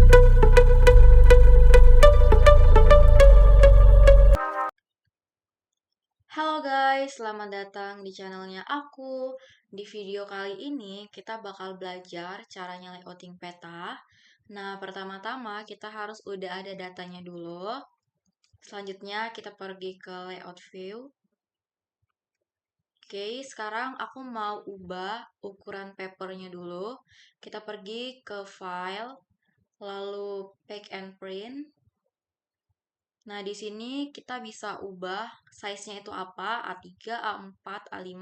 Halo guys, selamat datang di channelnya aku. Di video kali ini kita bakal belajar caranya layouting peta. Nah, pertama-tama kita harus udah ada datanya dulu. Selanjutnya kita pergi ke layout view. Oke, sekarang aku mau ubah ukuran papernya dulu. Kita pergi ke file, lalu pack and print. Nah, di sini kita bisa ubah size-nya itu apa, A3, A4, A5,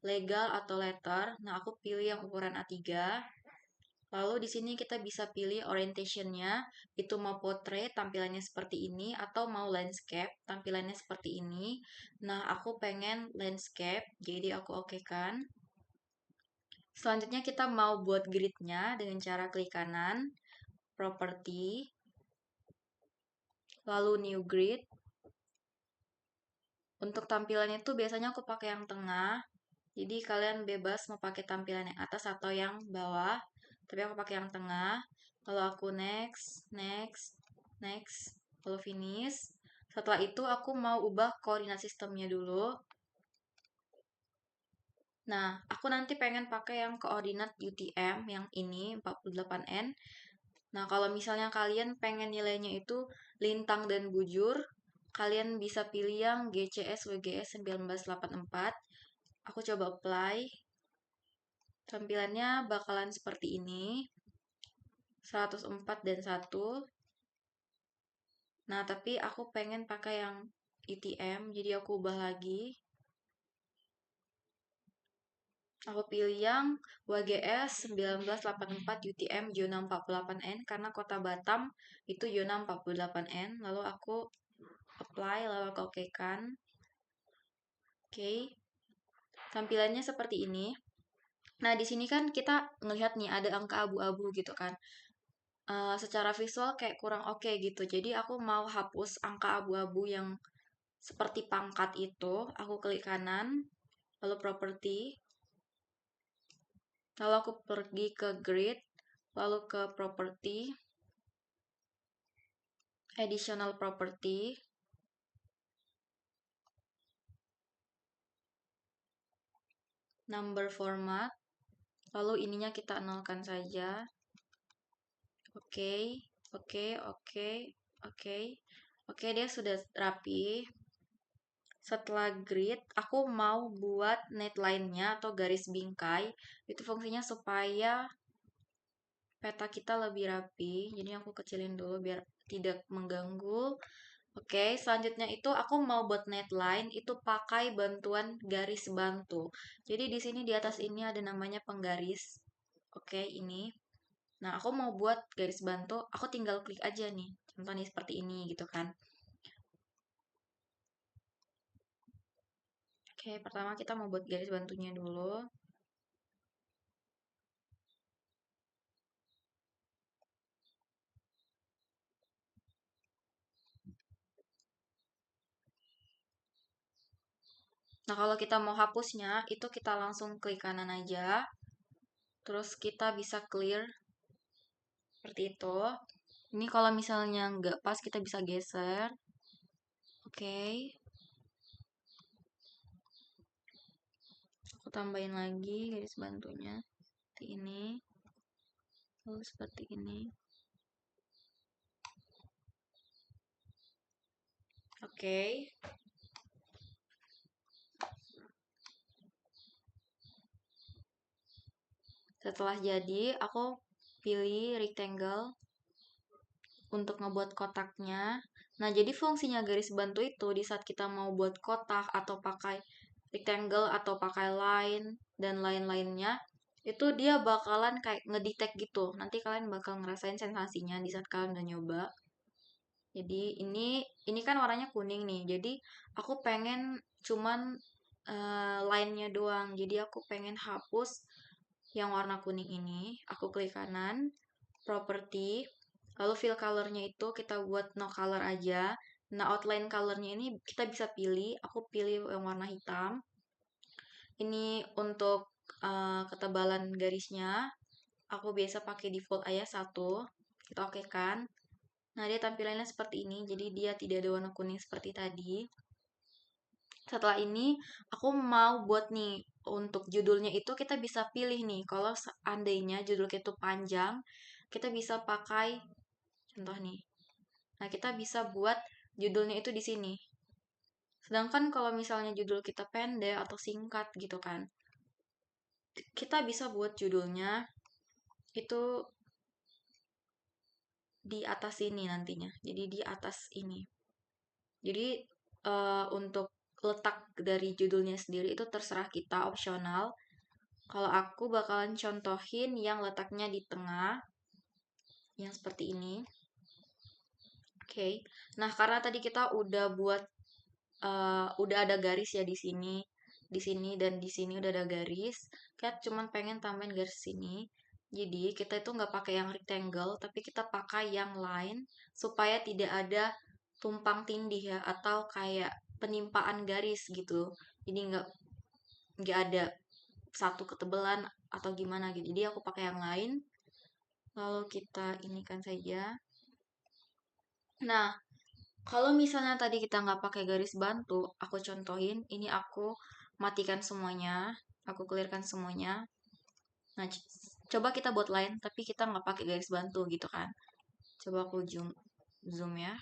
legal atau letter. Nah, aku pilih yang ukuran A3. Lalu di sini kita bisa pilih orientation-nya, itu mau portrait tampilannya seperti ini atau mau landscape tampilannya seperti ini. Nah, aku pengen landscape, jadi aku okekan. Selanjutnya kita mau buat grid-nya dengan cara klik kanan, property, lalu new grid. Untuk tampilannya itu biasanya aku pakai yang tengah. Jadi kalian bebas mau pakai tampilan yang atas atau yang bawah. Tapi aku pakai yang tengah. Lalu aku next, next, next, lalu finish. Setelah itu aku mau ubah koordinat sistemnya dulu. Nah, aku nanti pengen pakai yang koordinat UTM yang ini 48N. Nah, kalau misalnya kalian pengen nilainya itu lintang dan bujur, kalian bisa pilih yang GCS WGS 1984. Aku coba apply. Tampilannya bakalan seperti ini. 104 dan 1. Nah, tapi aku pengen pakai yang UTM, jadi aku ubah lagi. Aku pilih yang WGS 1984 UTM zona 48N karena kota Batam itu zona 48N. Lalu aku apply, lalu aku okekan. Oke. Tampilannya seperti ini. Nah, di sini kan kita ngelihat nih ada angka abu-abu gitu kan. Secara visual kayak kurang oke gitu. Jadi aku mau hapus angka abu-abu yang seperti pangkat itu. Aku klik kanan, lalu property, lalu aku pergi ke grid, lalu ke property, additional property, number format, lalu ininya kita nolkan saja. Oke, oke, oke, oke. Oke, dia sudah rapi. Setelah grid, aku mau buat netline-nya atau garis bingkai. Itu fungsinya supaya peta kita lebih rapi. Jadi aku kecilin dulu biar tidak mengganggu. Oke, selanjutnya itu aku mau buat netline itu pakai bantuan garis bantu. Jadi di sini di atas ini ada namanya penggaris. Oke, ini. Nah, aku mau buat garis bantu, aku tinggal klik aja nih. Contohnya seperti ini gitu kan. Oke, pertama kita mau buat garis bantunya dulu. Nah, kalau kita mau hapusnya, itu kita langsung klik kanan aja. Terus kita bisa clear seperti itu. Ini kalau misalnya nggak pas, kita bisa geser. Oke. Aku tambahin lagi garis bantunya. Seperti ini. Lalu seperti ini. Oke. Setelah jadi, aku pilih rectangle untuk ngebuat kotaknya. Nah, jadi fungsinya garis bantu itu di saat kita mau buat kotak atau pakai rectangle atau pakai line dan lain-lainnya, itu dia bakalan kayak ngedetect gitu. Nanti kalian bakal ngerasain sensasinya di saat kalian udah nyoba. Jadi ini kan warnanya kuning nih. Jadi aku pengen cuman line-nya doang. Jadi aku pengen hapus yang warna kuning ini. Aku klik kanan, property, lalu fill color-nya itu kita buat no color aja. Nah, outline color-nya ini kita bisa pilih. Aku pilih yang warna hitam. Ini untuk ketebalan garisnya. Aku biasa pakai default aja 1. Kita oke kan. Nah, dia tampilannya seperti ini, jadi dia tidak ada warna kuning seperti tadi. Setelah ini, aku mau buat nih, untuk judulnya itu kita bisa pilih nih, kalau seandainya judul kita itu panjang, kita bisa pakai, contoh nih. Nah, kita bisa buat judulnya itu di sini. Sedangkan kalau misalnya judul kita pendek atau singkat gitu kan, kita bisa buat judulnya itu di atas ini nantinya. Jadi di atas ini. Jadi untuk letak dari judulnya sendiri itu terserah kita, opsional. Kalau aku bakalan contohin yang letaknya di tengah, yang seperti ini. Oke. Nah, karena tadi kita udah buat udah ada garis ya di sini dan di sini udah ada garis. Kita cuman pengen tambahin garis sini. Jadi kita itu nggak pakai yang rectangle, tapi kita pakai yang line supaya tidak ada tumpang tindih ya atau kayak penimpaan garis gitu. Jadi nggak ada satu ketebalan atau gimana gitu. Jadi aku pakai yang lain. Lalu kita ini kan saja. Nah, kalau misalnya tadi kita nggak pakai garis bantu, aku contohin, ini aku matikan semuanya, aku clearkan semuanya. Nah, coba kita buat line, tapi kita nggak pakai garis bantu gitu kan. Coba aku zoom ya.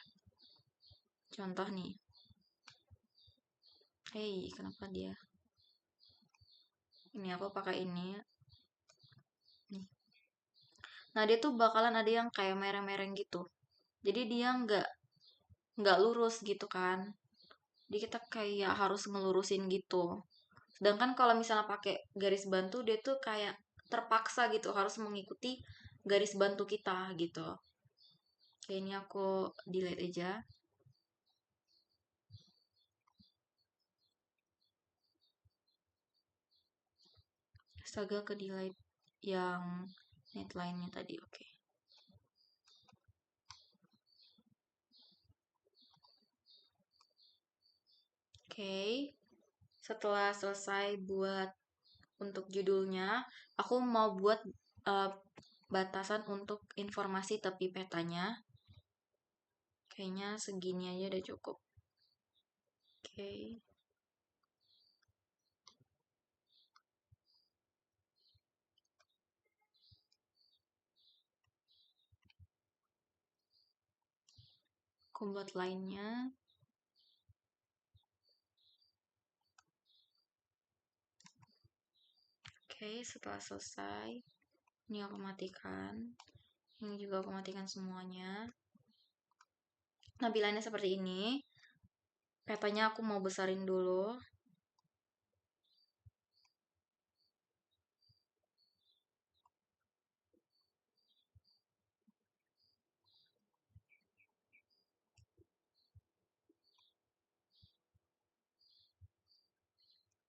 Contoh nih. Hey, kenapa dia? Ini aku pakai ini. Nih. Nah, dia tuh bakalan ada yang kayak mereng-mereng gitu. Jadi dia nggak lurus gitu kan. Jadi kita kayak harus ngelurusin gitu. Sedangkan kalau misalnya pakai garis bantu dia tuh kayak terpaksa gitu harus mengikuti garis bantu kita gitu. Oke, ini aku delete aja. Astaga, ke delete yang netline-nya tadi. Oke. Oke. Setelah selesai buat untuk judulnya, aku mau buat uh, batasan untuk informasi tepi petanya. Kayaknya segini aja udah cukup. Oke. Aku buat lainnya. Oke, setelah selesai, ini aku matikan. Ini juga aku matikan semuanya. Tampilannya seperti ini. Petanya aku mau besarin dulu.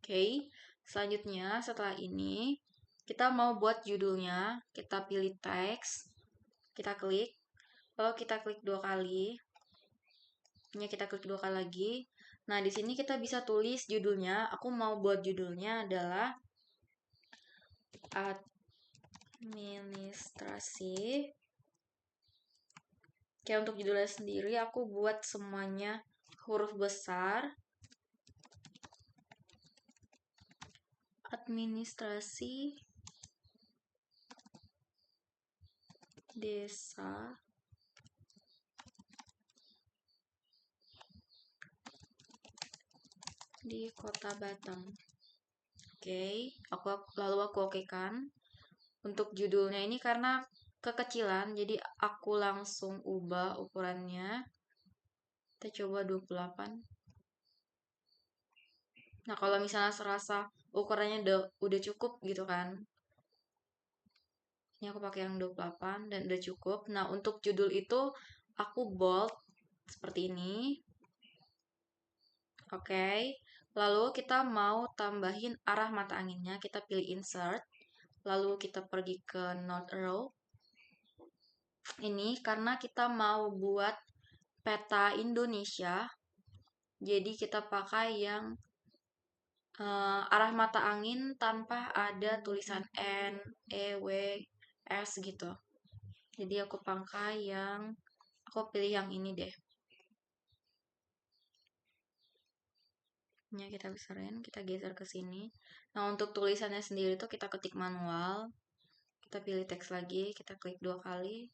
Oke, selanjutnya setelah ini kita mau buat judulnya. Kita pilih teks, kita klik, lalu kita klik 2 kali. Ini kita klik 2 kali lagi. Nah, di sini kita bisa tulis judulnya. Aku mau buat judulnya adalah administrasi. Oke, untuk judulnya sendiri aku buat semuanya huruf besar. Administrasi desa di Kota Batam. Oke, lalu aku okekan. Untuk judulnya ini karena kekecilan, jadi aku langsung ubah ukurannya. Kita coba 28. Nah, kalau misalnya serasa ukurannya udah cukup gitu kan. Ini aku pakai yang 28 dan udah cukup. Nah, untuk judul itu aku bold seperti ini. Oke. Lalu kita mau tambahin arah mata anginnya. Kita pilih insert. Lalu kita pergi ke North Row. Ini karena kita mau buat peta Indonesia. Jadi kita pakai yang arah mata angin tanpa ada tulisan N, E, W, S gitu. Jadi aku pilih yang ini deh. Ini kita besarin, kita geser ke sini. Nah, untuk tulisannya sendiri tuh kita ketik manual. Kita pilih teks lagi, kita klik 2 kali.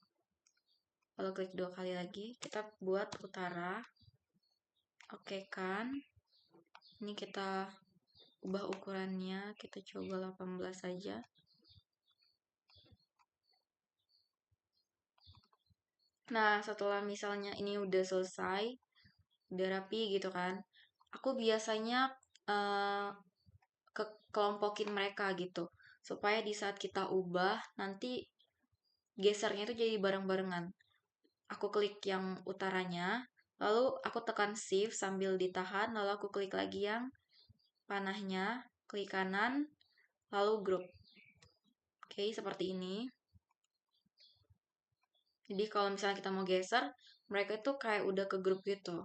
Lalu klik 2 kali lagi, kita buat utara. Oke kan? Ini kita ubah ukurannya, kita coba 18 saja. Nah, setelah misalnya ini udah selesai, udah rapi gitu kan, aku biasanya eh, kelompokin mereka gitu, supaya di saat kita ubah, nanti gesernya itu jadi bareng-barengan. Aku klik yang utaranya, lalu aku tekan shift sambil ditahan, lalu aku klik lagi yang panahnya, klik kanan, lalu group. Oke, seperti ini. Jadi kalau misalnya kita mau geser, mereka itu kayak udah ke grup gitu.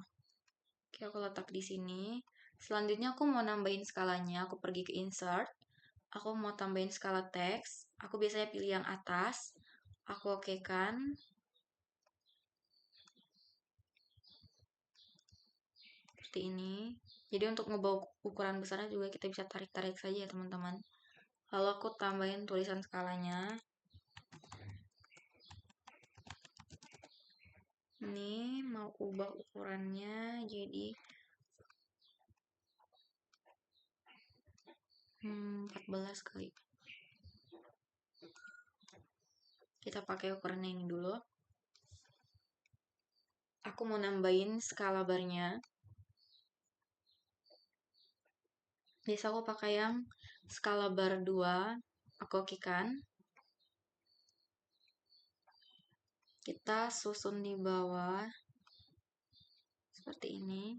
Oke, aku letak di sini. Selanjutnya aku mau nambahin skalanya, aku pergi ke insert. Aku mau tambahin skala teks. Aku biasanya pilih yang atas. Aku okekan. Seperti ini. Jadi untuk ngebawa ukuran besarnya juga kita bisa tarik-tarik saja ya teman-teman. Lalu aku tambahin tulisan skalanya. Ini mau ubah ukurannya jadi 14 kali. Kita pakai ukuran ini dulu. Aku mau nambahin skala barnya. Biasa aku pakai yang skala bar 2. Aku okekan. Kita susun di bawah. Seperti ini.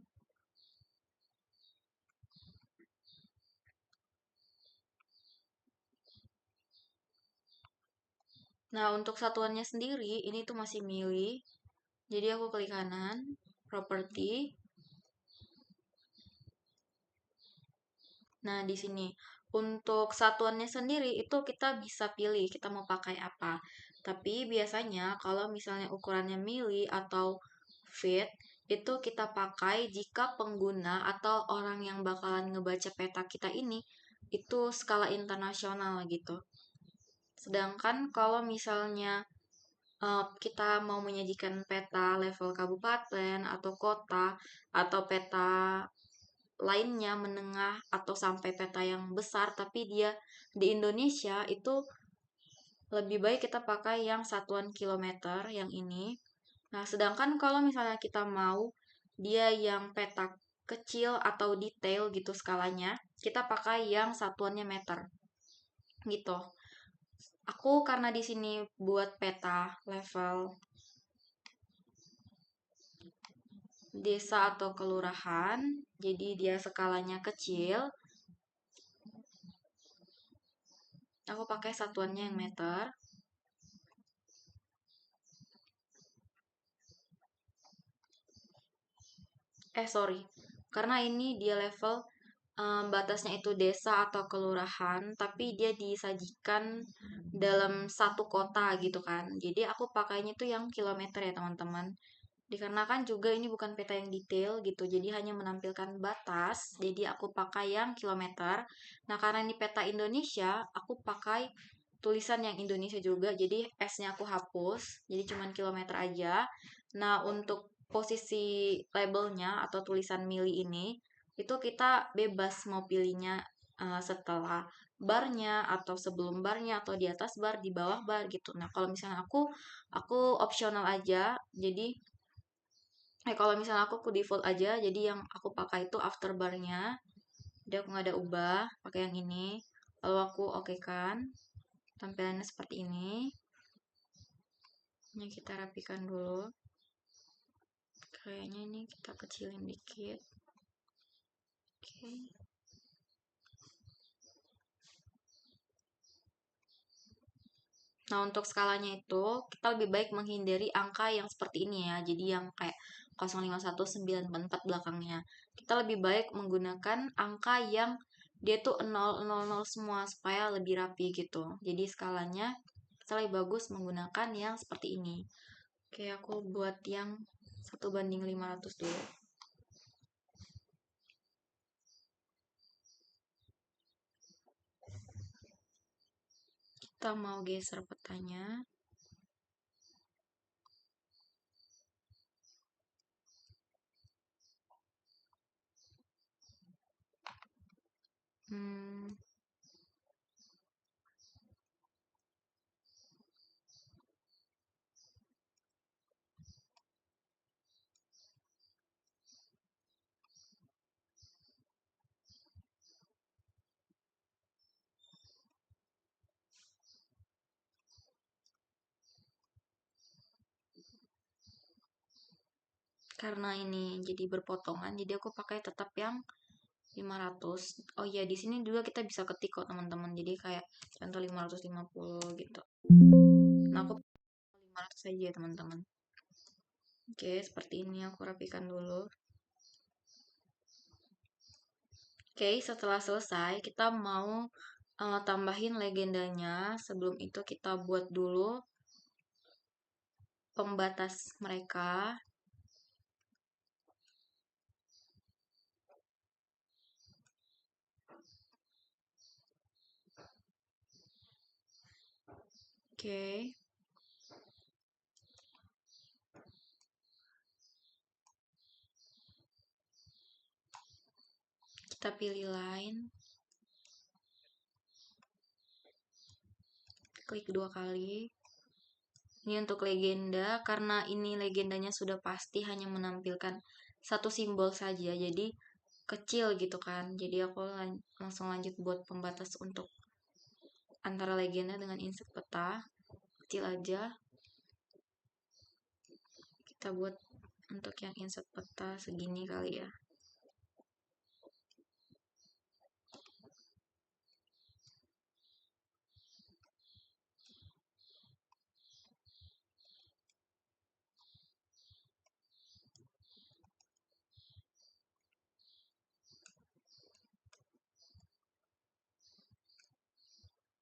Nah, untuk satuannya sendiri, ini tuh masih mili. Jadi aku klik kanan, property. Nah, di sini untuk satuannya sendiri itu kita bisa pilih kita mau pakai apa. Tapi biasanya kalau misalnya ukurannya mili atau feet itu kita pakai jika pengguna atau orang yang bakalan ngebaca peta kita ini itu skala internasional gitu. Sedangkan kalau misalnya kita mau menyajikan peta level kabupaten atau kota atau peta lainnya menengah atau sampai peta yang besar tapi dia di Indonesia itu lebih baik kita pakai yang satuan kilometer yang ini. Nah, sedangkan kalau misalnya kita mau dia yang peta kecil atau detail gitu skalanya, kita pakai yang satuannya meter. Gitu. Aku karena di sini buat peta level desa atau kelurahan, jadi dia skalanya kecil. Aku pakai satuannya yang meter. Sorry. Karena ini dia level batasnya itu desa atau kelurahan, tapi dia disajikan dalam satu kota gitu kan. Jadi aku pakainya tuh yang kilometer ya teman-teman. Dikarenakan juga ini bukan peta yang detail gitu, jadi hanya menampilkan batas. Jadi aku pakai yang kilometer. Nah, karena ini peta Indonesia, aku pakai tulisan yang Indonesia juga. Jadi S-nya aku hapus, jadi cuman kilometer aja. Nah, untuk posisi labelnya atau tulisan mili ini, itu kita bebas mau pilihnya setelah barnya atau sebelum barnya atau di atas bar, di bawah bar gitu. Nah, kalau misalnya aku opsional aja. Jadi kalau misalnya aku default aja, jadi yang aku pakai itu after barnya. Jadi aku nggak ada ubah, pakai yang ini. Lalu aku oke kan, tampilannya seperti ini. Ini kita rapikan dulu. Kayaknya ini kita kecilin dikit. Oke. Nah, untuk skalanya itu, kita lebih baik menghindari angka yang seperti ini ya. Jadi yang kayak 051944 belakangnya. Kita lebih baik menggunakan angka yang dia tuh 000 semua supaya lebih rapi gitu. Jadi skalanya pasti lebih bagus menggunakan yang seperti ini. Oke, aku buat yang 1:500 dulu. Kita mau geser petanya. Karena ini jadi berpotongan, jadi aku pakai tetap yang 500. Oh iya, di sini juga kita bisa ketik kok teman-teman. Jadi kayak contoh 550 gitu. Nah, aku 500 saja teman-teman. Oke, seperti ini aku rapikan dulu. Oke, setelah selesai kita mau tambahin legendanya. Sebelum itu kita buat dulu pembatas mereka. Oke. Kita pilih line. Klik 2 kali. Ini untuk legenda, karena ini legendanya sudah pasti hanya menampilkan satu simbol saja, jadi kecil gitu kan. Jadi aku langsung lanjut buat pembatas untuk antara legenda dengan insert peta. Kecil aja. Kita buat untuk yang insert peta segini kali ya.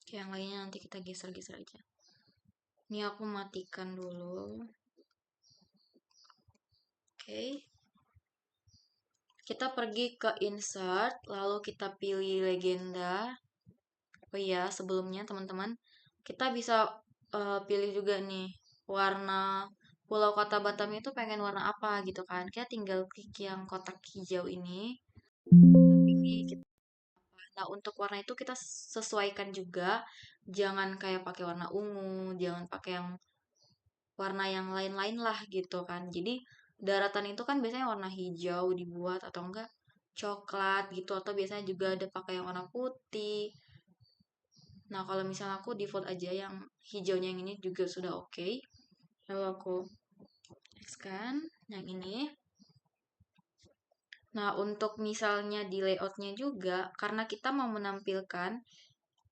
Yang lainnya nanti kita geser-geser aja. Ini aku matikan dulu. Oke. Kita pergi ke insert, lalu kita pilih legenda. Oh iya, sebelumnya teman-teman, kita bisa pilih juga nih warna pulau kota Batam itu pengen warna apa gitu kan. Kita tinggal klik yang kotak hijau ini. Nah, untuk warna itu kita sesuaikan juga. Jangan kayak pakai warna ungu, jangan pakai yang warna yang lain-lain lah gitu kan. Jadi daratan itu kan biasanya warna hijau dibuat atau enggak coklat gitu, atau biasanya juga ada pakai yang warna putih. Nah, kalau misalnya aku default aja yang hijaunya yang ini juga sudah oke. Lalu aku scan yang ini. Nah, untuk misalnya di layoutnya juga, karena kita mau menampilkan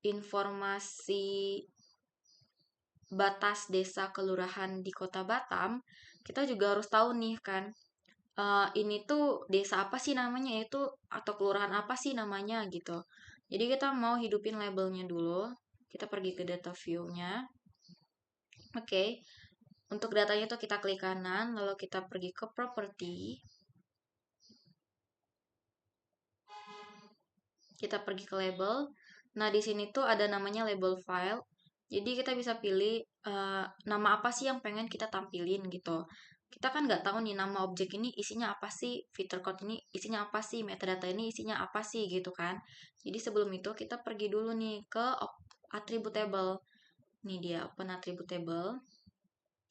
informasi batas desa kelurahan di Kota Batam, kita juga harus tahu nih kan, ini tuh desa apa sih namanya itu, atau kelurahan apa sih namanya gitu. Jadi kita mau hidupin labelnya dulu. Kita pergi ke data view-nya. Oke. Untuk datanya tuh kita klik kanan, lalu kita pergi ke property. Kita pergi ke label. Nah, di sini tuh ada namanya label file. Jadi kita bisa pilih nama apa sih yang pengen kita tampilin gitu. Kita kan nggak tahu nih nama objek ini isinya apa sih, feature code ini isinya apa sih, metadata ini isinya apa sih gitu kan. Jadi sebelum itu kita pergi dulu nih ke attributable. Ini dia open attributable.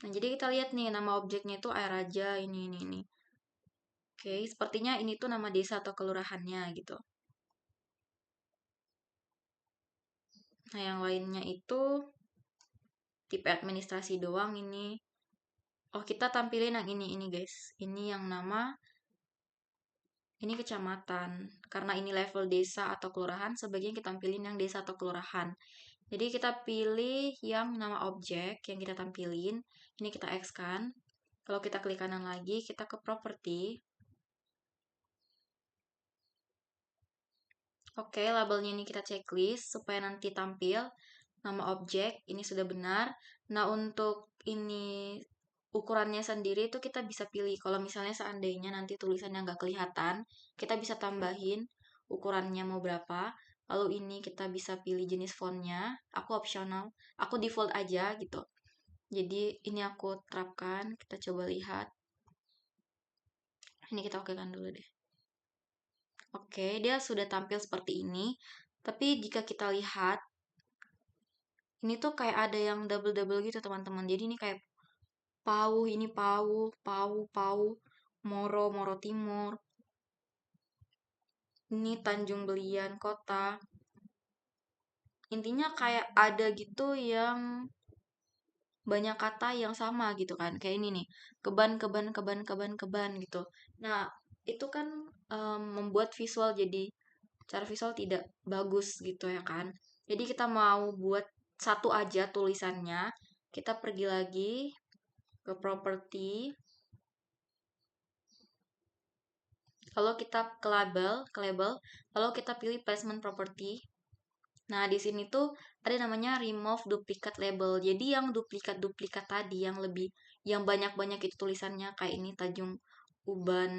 Nah, jadi kita lihat nih nama objeknya itu air aja ini. Oke, sepertinya ini tuh nama desa atau kelurahannya gitu. Nah, yang lainnya itu tipe administrasi doang ini. Oh, kita tampilin yang ini guys. Ini yang nama, ini kecamatan. Karena ini level desa atau kelurahan, sebaiknya kita tampilin yang desa atau kelurahan. Jadi kita pilih yang nama objek yang kita tampilin. Ini kita X kan. Kalau kita klik kanan lagi, kita ke property. Oke, labelnya ini kita checklist supaya nanti tampil. nama objek, ini sudah benar. Nah, untuk ini ukurannya sendiri itu kita bisa pilih. Kalau misalnya seandainya nanti tulisannya nggak kelihatan, kita bisa tambahin ukurannya mau berapa. Lalu ini kita bisa pilih jenis fontnya. Aku opsional, aku default aja gitu. Jadi ini aku terapkan, kita coba lihat. Ini kita okekan dulu deh. Oke, dia sudah tampil seperti ini. Tapi jika kita lihat, ini tuh kayak ada yang double-double gitu teman-teman. Jadi ini kayak Pau, ini Pau, Pau, Pau, Moro, Moro Timur. Ini Tanjung Belian Kota. Intinya kayak ada gitu yang banyak kata yang sama gitu kan. Kayak ini nih, keban, keban, keban, keban, keban gitu. Nah, itu kan membuat visual jadi cara visual tidak bagus gitu ya kan. Jadi kita mau buat satu aja tulisannya, kita pergi lagi ke property, lalu kita ke label, lalu kita pilih placement property. Nah, di sini tuh ada namanya remove duplicate label. Jadi yang duplikat-duplikat tadi yang lebih yang banyak-banyak itu tulisannya kayak ini Tanjung Uban.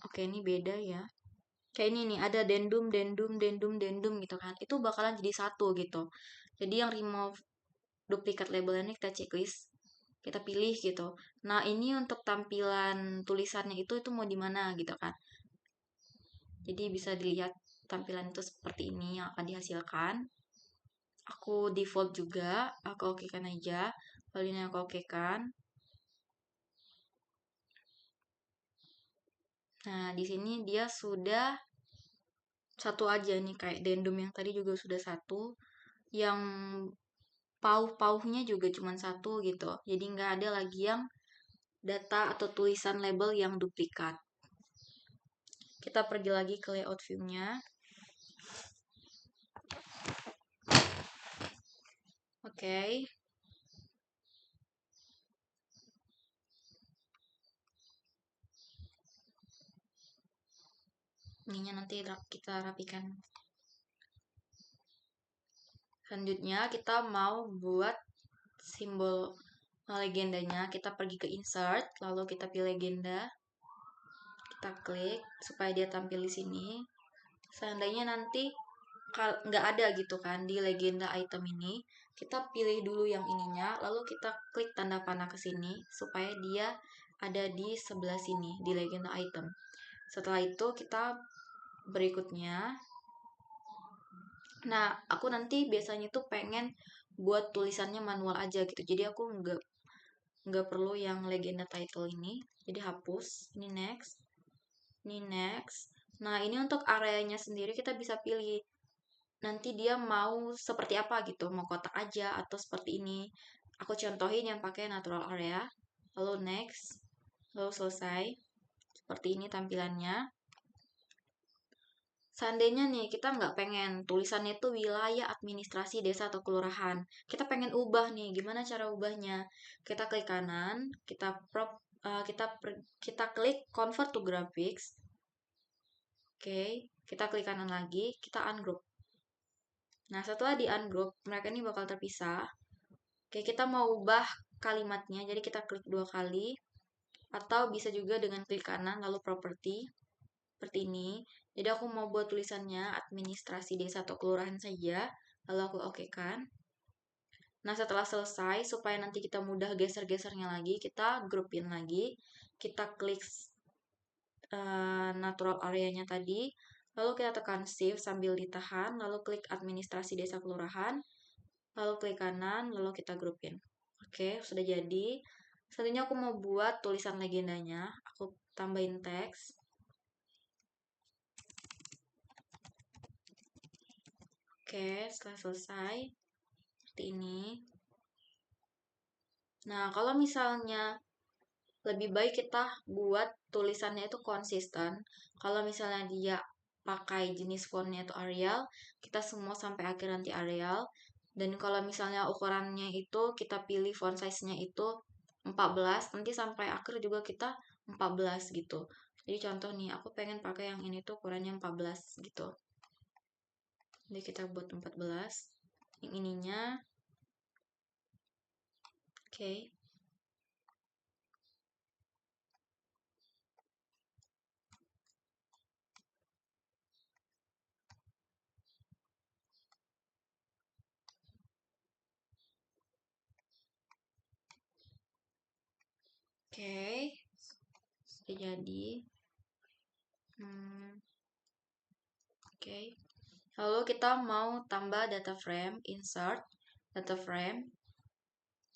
Oke, ini beda ya. Kayak ini nih, ada dendum, dendum, dendum, dendum gitu kan. Itu bakalan jadi satu gitu. Jadi yang remove duplikat label ini kita checklist, kita pilih gitu. Nah, ini untuk tampilan tulisannya itu mau di mana gitu kan. Jadi bisa dilihat tampilan itu seperti ini yang akan dihasilkan. Aku default juga, aku okekan aja. Lalu ini aku okekan. Nah, di sini dia sudah satu aja nih, kayak dendum yang tadi juga sudah satu. Yang pauh-pauhnya juga cuma satu gitu. Jadi nggak ada lagi yang data atau tulisan label yang duplikat. Kita pergi lagi ke layout view-nya. Oke. Ininya nanti kita rapikan. Selanjutnya kita mau buat simbol legendanya. Kita pergi ke insert, lalu kita pilih legenda. Kita klik supaya dia tampil di sini. Seandainya nanti nggak ada gitu kan di legenda item ini, kita pilih dulu yang ininya, lalu kita klik tanda panah ke sini supaya dia ada di sebelah sini di legenda item. Setelah itu kita berikutnya, nah aku nanti biasanya tuh pengen buat tulisannya manual aja gitu, jadi aku nggak perlu yang legenda title ini, jadi hapus. Ini next, ini next. Nah, ini untuk areanya sendiri kita bisa pilih nanti dia mau seperti apa gitu, mau kotak aja atau seperti ini. Aku contohin yang pakai natural area, lalu next, lalu selesai. Seperti ini tampilannya. Seandainya nih kita nggak pengen tulisannya itu wilayah administrasi desa atau kelurahan, kita pengen ubah nih, gimana cara ubahnya? Kita klik kanan, kita klik convert to graphics. Oke, kita klik kanan lagi, kita ungroup. Nah, setelah di ungroup, mereka ini bakal terpisah. Oke, kita mau ubah kalimatnya, jadi kita klik 2 kali. Atau bisa juga dengan klik kanan, lalu property. Seperti ini. Jadi aku mau buat tulisannya administrasi desa atau kelurahan saja. Lalu aku okekan. Nah, setelah selesai, supaya nanti kita mudah geser-gesernya lagi, kita groupin lagi. Kita klik natural area-nya tadi. Lalu kita tekan shift sambil ditahan. Lalu klik administrasi desa kelurahan. Lalu klik kanan, lalu kita groupin. Oke, sudah jadi. Selanjutnya aku mau buat tulisan legendanya. Aku tambahin teks. Oke, setelah selesai, seperti ini. Nah, kalau misalnya lebih baik kita buat tulisannya itu konsisten. Kalau misalnya dia pakai jenis fontnya itu Arial, kita semua sampai akhir nanti Arial. Dan kalau misalnya ukurannya itu kita pilih font size-nya itu 14, nanti sampai akhir juga kita 14 gitu. Jadi contoh nih, aku pengen pakai yang ini tuh ukurannya 14 gitu. Jadi kita buat 14. yang ininya. Oke. Oke, sudah jadi. Oke. Lalu kita mau tambah data frame, insert data frame.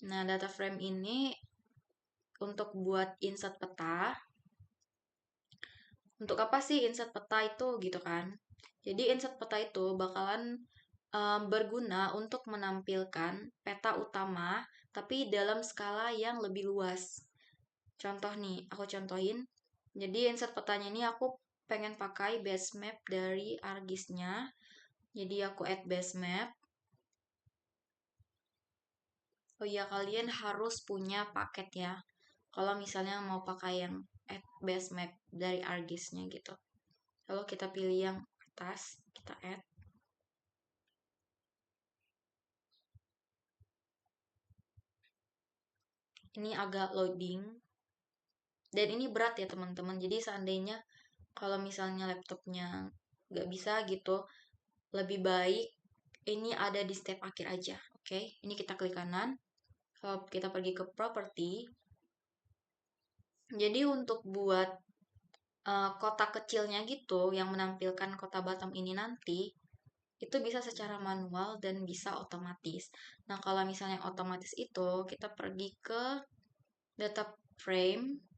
Nah, data frame ini untuk buat insert peta. Untuk apa sih insert peta itu gitu kan? Jadi insert peta itu bakalan berguna untuk menampilkan peta utama tapi dalam skala yang lebih luas. Contoh nih, aku contohin. Jadi insert petanya ini aku pengen pakai base map dari ArcGIS-nya. Jadi aku add base map. Oh iya, kalian harus punya paket ya. Kalau misalnya mau pakai yang add base map dari ArcGIS-nya gitu. Lalu kita pilih yang atas, kita add. Ini agak loading. Dan ini berat ya teman-teman. Jadi seandainya kalau misalnya laptopnya nggak bisa gitu, lebih baik ini ada di step akhir aja. Oke, ini kita klik kanan. Kalau kita pergi ke property, jadi untuk buat kotak kecilnya gitu yang menampilkan kota Batam ini nanti itu bisa secara manual dan bisa otomatis. Nah, kalau misalnya otomatis itu kita pergi ke data frame.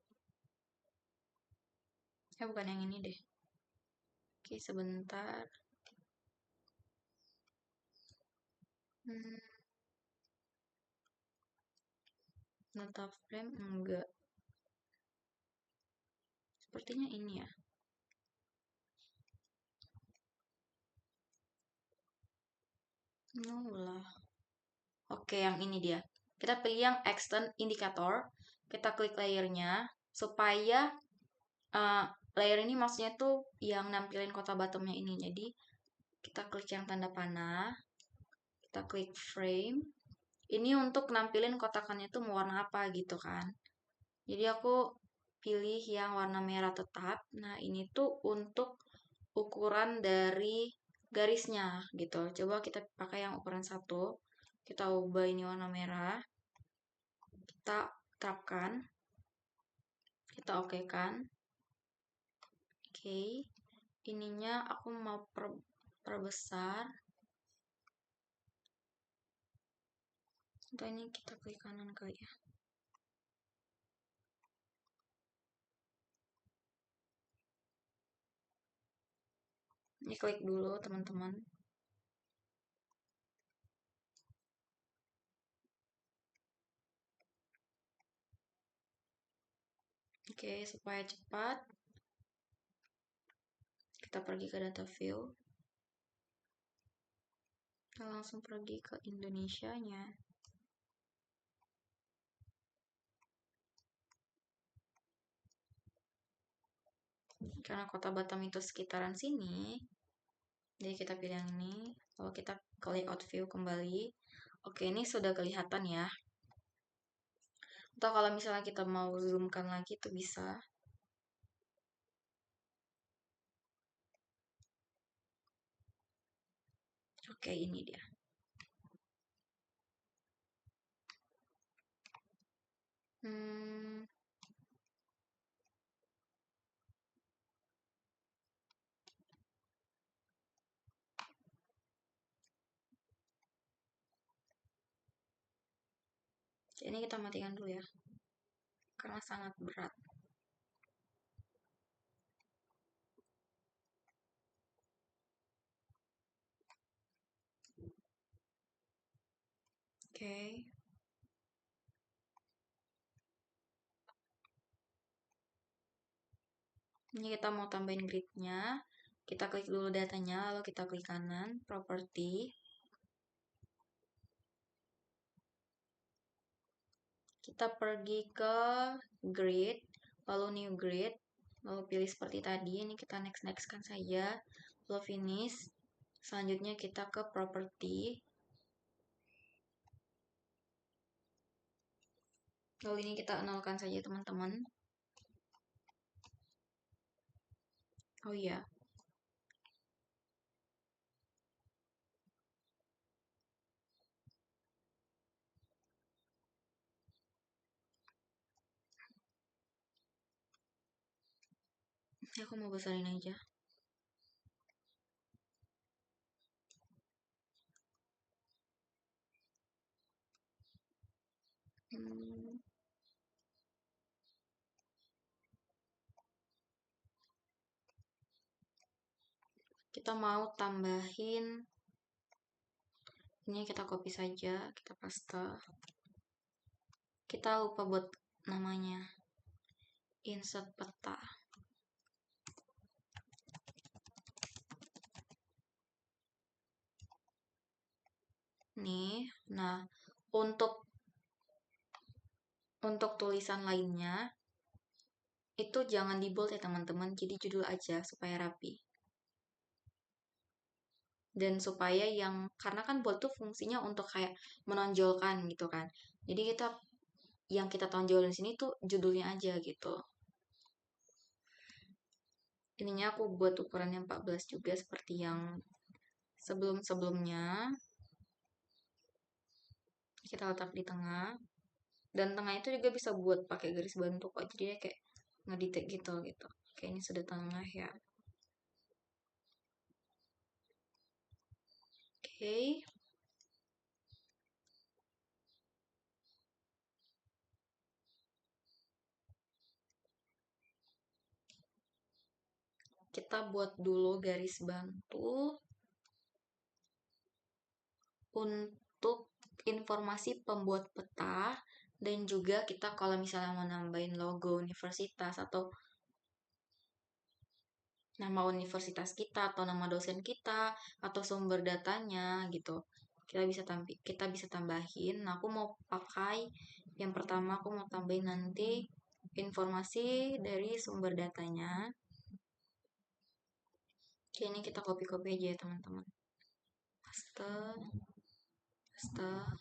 Bukan yang ini deh. Oke, sebentar. Hmm, data frame enggak. Sepertinya ini ya. No lah. Oke, yang ini dia. Kita pilih yang extend indicator. Kita klik layernya supaya layer ini maksudnya tuh yang nampilin kota bottomnya ini. Jadi kita klik yang tanda panah. Kita klik frame. Ini untuk nampilin kotakannya tuh mau warna apa gitu kan. Jadi aku pilih yang warna merah tetap. Nah, ini tuh untuk ukuran dari garisnya gitu. Coba kita pakai yang ukuran 1. Kita ubah ini warna merah. Kita terapkan. Kita oke kan. Oke. Ininya aku mau perbesar. Atau ini kita klik kanan kali ya. Ini klik dulu teman-teman. Oke, supaya cepat. Kita pergi ke data view. Kita langsung pergi ke Indonesia-nya. Karena kota Batam itu sekitaran sini, jadi kita pilih yang ini. Lalu kita ke layout view kembali. Oke, ini sudah kelihatan ya. Atau kalau misalnya kita mau zoomkan lagi itu bisa. Oke, ini dia. Hmm, ini kita matikan dulu ya, karena sangat berat. Oke. Ini kita mau tambahin gridnya. Kita klik dulu datanya, lalu kita klik kanan, property. Kita pergi ke grid, lalu new grid, lalu pilih seperti tadi. Ini kita next kan saja, lalu finish. Selanjutnya kita ke property. Lalu ini kita nolkan saja teman-teman. Oh iya, aku mau besarin aja. Hmm, kita mau tambahin, ini kita copy saja, kita paste. Kita lupa buat namanya, insert peta. Nih, nah untuk tulisan lainnya itu jangan di bold ya teman-teman, jadi judul aja supaya rapi. Dan supaya karena kan bold tuh fungsinya untuk kayak menonjolkan gitu kan. Jadi yang kita tonjolin sini tuh judulnya aja gitu. Ininya aku buat ukurannya 14 juga seperti yang sebelum-sebelumnya. Kita letak di tengah. Dan tengah itu juga bisa buat pakai garis bantu kok. Jadi ya kayak ngeditek gitu. Kayak ini sudah tengah ya. Oke. Kita buat dulu garis bantu untuk informasi pembuat peta, dan juga kita kalau misalnya mau nambahin logo universitas atau nama universitas kita atau nama dosen kita atau sumber datanya gitu, kita bisa tambahin. Nah, aku mau pakai yang pertama, aku mau tambahin nanti informasi dari sumber datanya. Oke, ini kita copy aja ya teman-teman, paste, paste.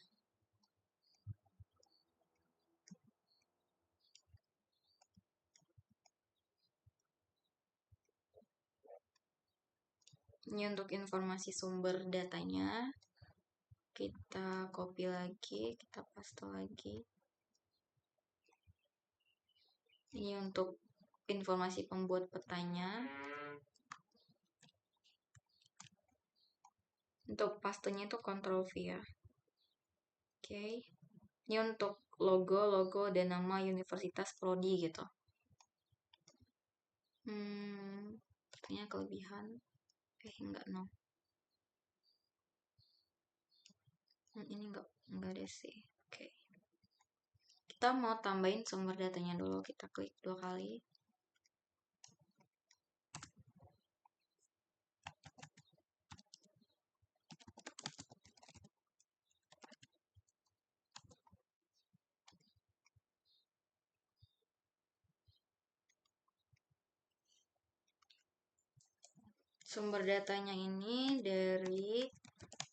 Ini untuk informasi sumber datanya. Kita copy lagi, kita paste lagi. Ini untuk informasi pembuat petanya. Untuk pastenya itu Ctrl V ya. Oke. Ini untuk logo dan nama universitas prodi gitu. Sepertinya kelebihan. Enggak, no. Ini enggak ada sih. Oke. Kita mau tambahin sumber datanya dulu. Kita klik 2 kali. Sumber datanya ini dari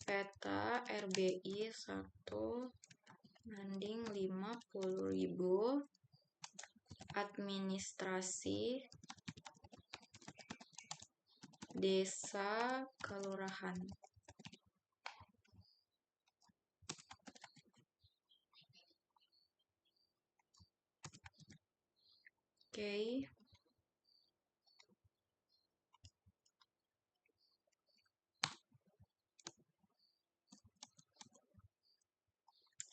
peta RBI 1/50.000 administrasi desa kelurahan. Oke.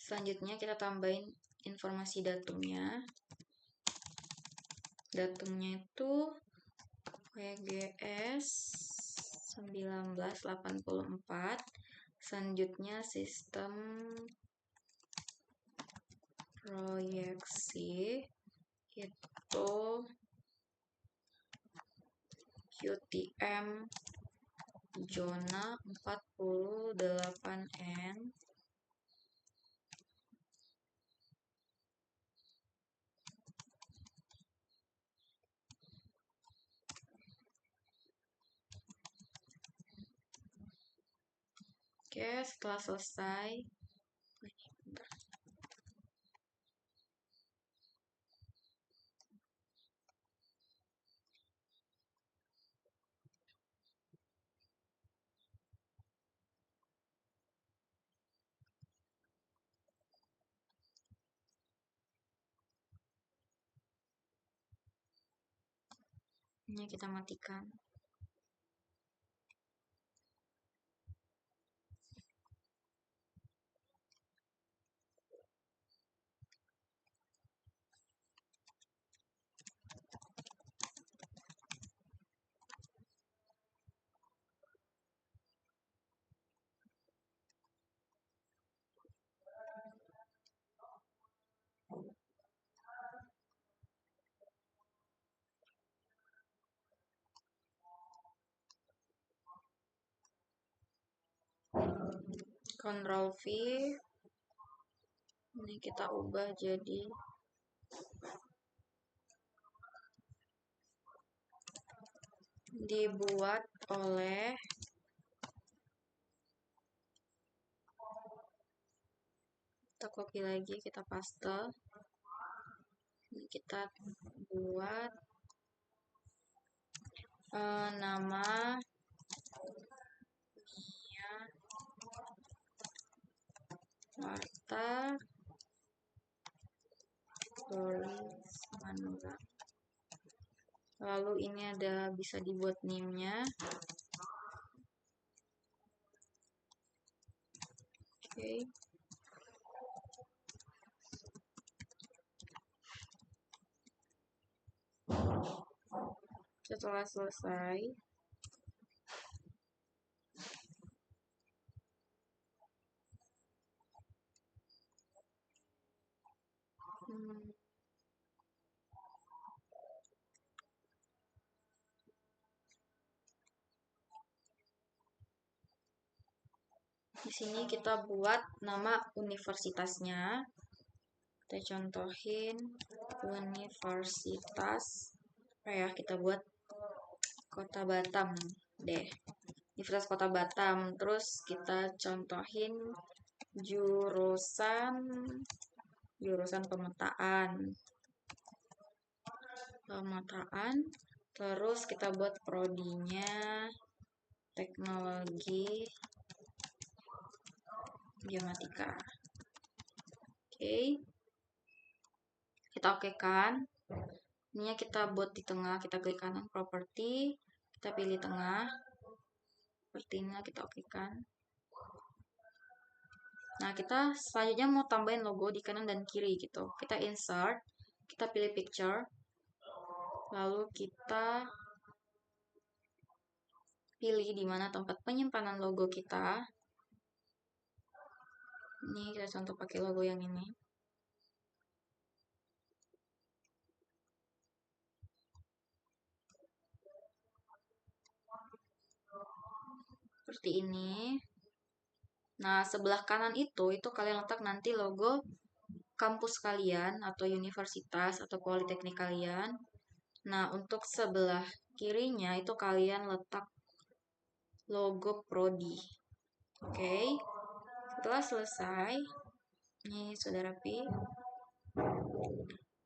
Selanjutnya kita tambahin informasi datumnya. Datumnya itu WGS 1984. Selanjutnya sistem proyeksi itu QTM zona 48N. Oke, setelah selesai, Ini kita matikan. Ctrl V. Ini kita ubah jadi dibuat oleh kita copy lagi, kita paste. Ini kita buat nama Mia Marta Doris Manula. Lalu ini ada bisa dibuat name-nya. Oke. Setelah selesai, di sini kita buat nama universitasnya. Kita contohin universitas. Ya, kita buat Kota Batam deh. Universitas Kota Batam. Terus kita contohin jurusan pemetaan. Terus kita buat prodinya teknologi biomatika. Oke. Kita oke kan. Ini kita buat di tengah, kita klik kanan properti, kita pilih tengah. Seperti ini kita oke kan. Nah, kita selanjutnya mau tambahin logo di kanan dan kiri gitu. Kita insert, kita pilih picture. Lalu kita pilih di mana tempat penyimpanan logo kita. Ini kita contoh pakai logo yang ini. Seperti ini. Nah, sebelah kanan itu kalian letak nanti logo kampus kalian atau universitas atau politeknik kalian. Nah, untuk sebelah kirinya itu kalian letak logo prodi. Oke. Setelah selesai, ini sudah rapi.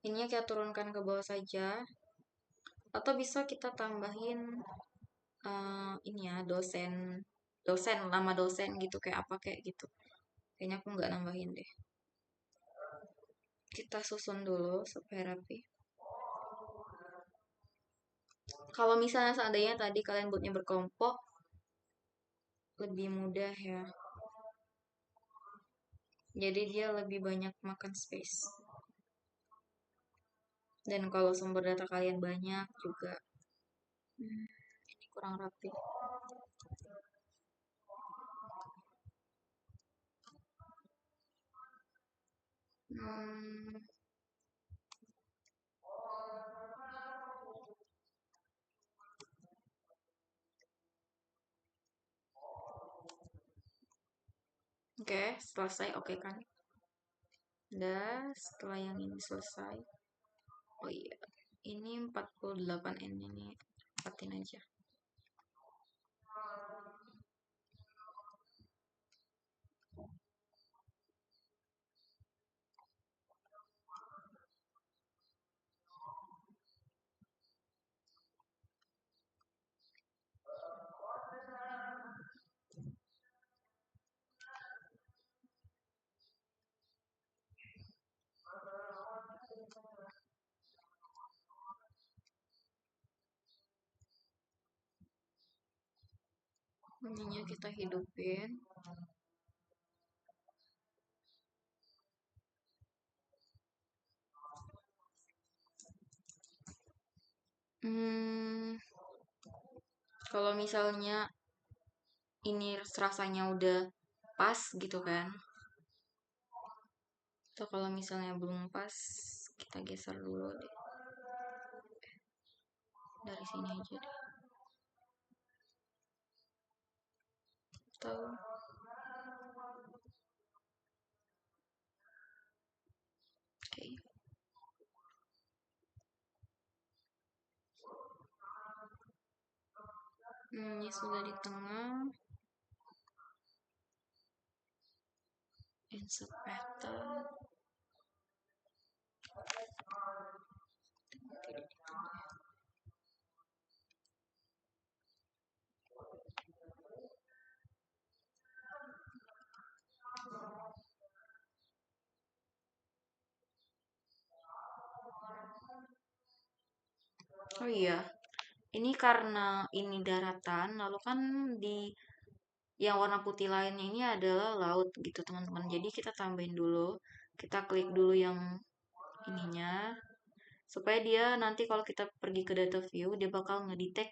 Ini kita turunkan ke bawah saja. Atau bisa kita tambahin ini ya, nama dosen gitu, kayak apa kayak gitu. Kayaknya aku nggak nambahin deh. Kita susun dulu supaya rapi. Kalau misalnya seandainya tadi kalian buatnya berkelompok, lebih mudah ya. Jadi dia lebih banyak makan space. Dan kalau sumber data kalian banyak juga, ini kurang rapi. Oke, selesai. Oke kan? Udah, setelah yang ini selesai. Oh iya, ini 48 ini tempatin aja. ininya kita hidupin. Kalau misalnya ini rasanya udah pas gitu kan, atau kalau misalnya belum pas, kita geser dulu deh dari sini aja deh. Atau oke. Ini sudah di tengah. Insert pattern. Oh iya, ini karena ini daratan, lalu kan di yang warna putih lainnya ini adalah laut gitu teman-teman. Jadi kita tambahin dulu, kita klik dulu yang ininya, supaya dia nanti kalau kita pergi ke data view, dia bakal ngedetect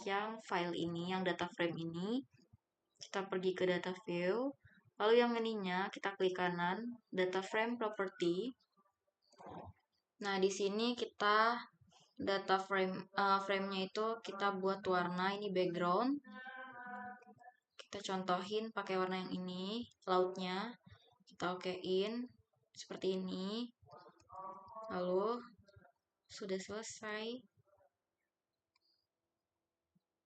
yang file ini, yang data frame ini. Kita pergi ke data view, lalu yang ininya kita klik kanan, data frame property. Nah, di sini kita data frame-nya itu kita buat warna ini background. Kita contohin pakai warna yang ini, lautnya. Kita okein seperti ini. Lalu sudah selesai.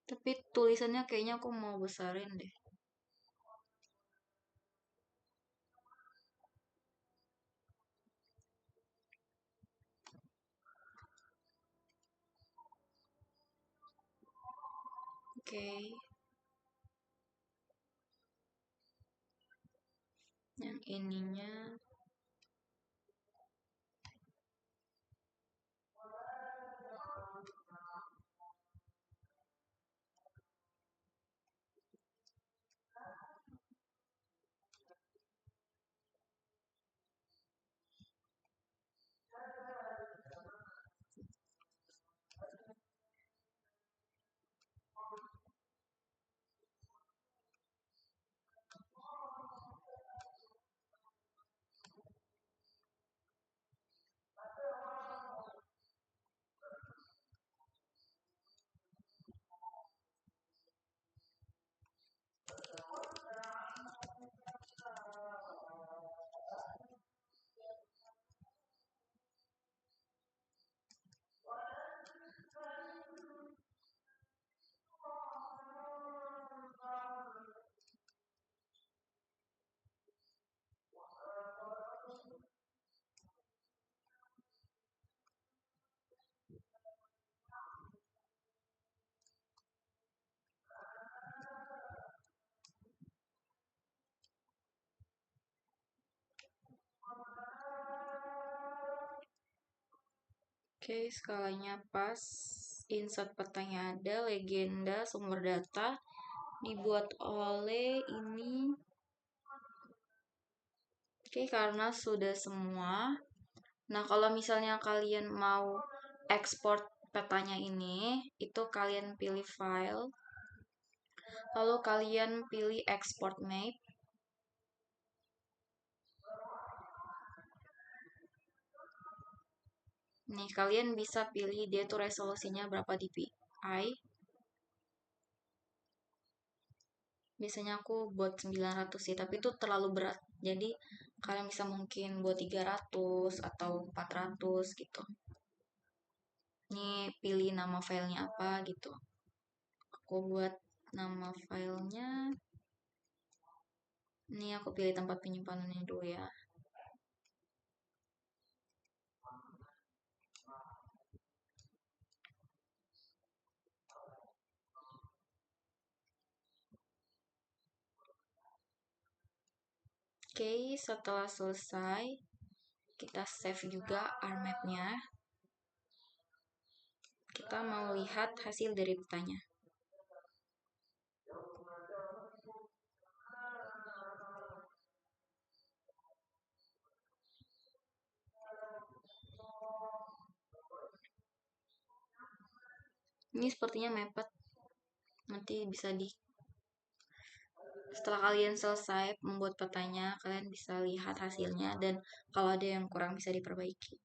Tapi tulisannya kayaknya aku mau besarin deh. Oke. Yang ininya oke, skalanya pas, insert petanya ada, legenda, sumber data, dibuat oleh ini. Oke, karena sudah semua. Nah, kalau misalnya kalian mau ekspor petanya ini, itu kalian pilih file, lalu kalian pilih export map. Nih, kalian bisa pilih dia tuh resolusinya berapa dpi. Biasanya aku buat 900 sih, tapi itu terlalu berat. Jadi, kalian bisa mungkin buat 300 atau 400 gitu. Nih, pilih nama filenya apa gitu. Aku buat nama filenya. Nih, aku pilih tempat penyimpanannya dulu ya. Oke, setelah selesai, kita save juga RMap-nya. Kita mau lihat hasil dari petanya. Ini sepertinya mepet. Nanti bisa setelah kalian selesai membuat petanya, kalian bisa lihat hasilnya dan kalau ada yang kurang bisa diperbaiki.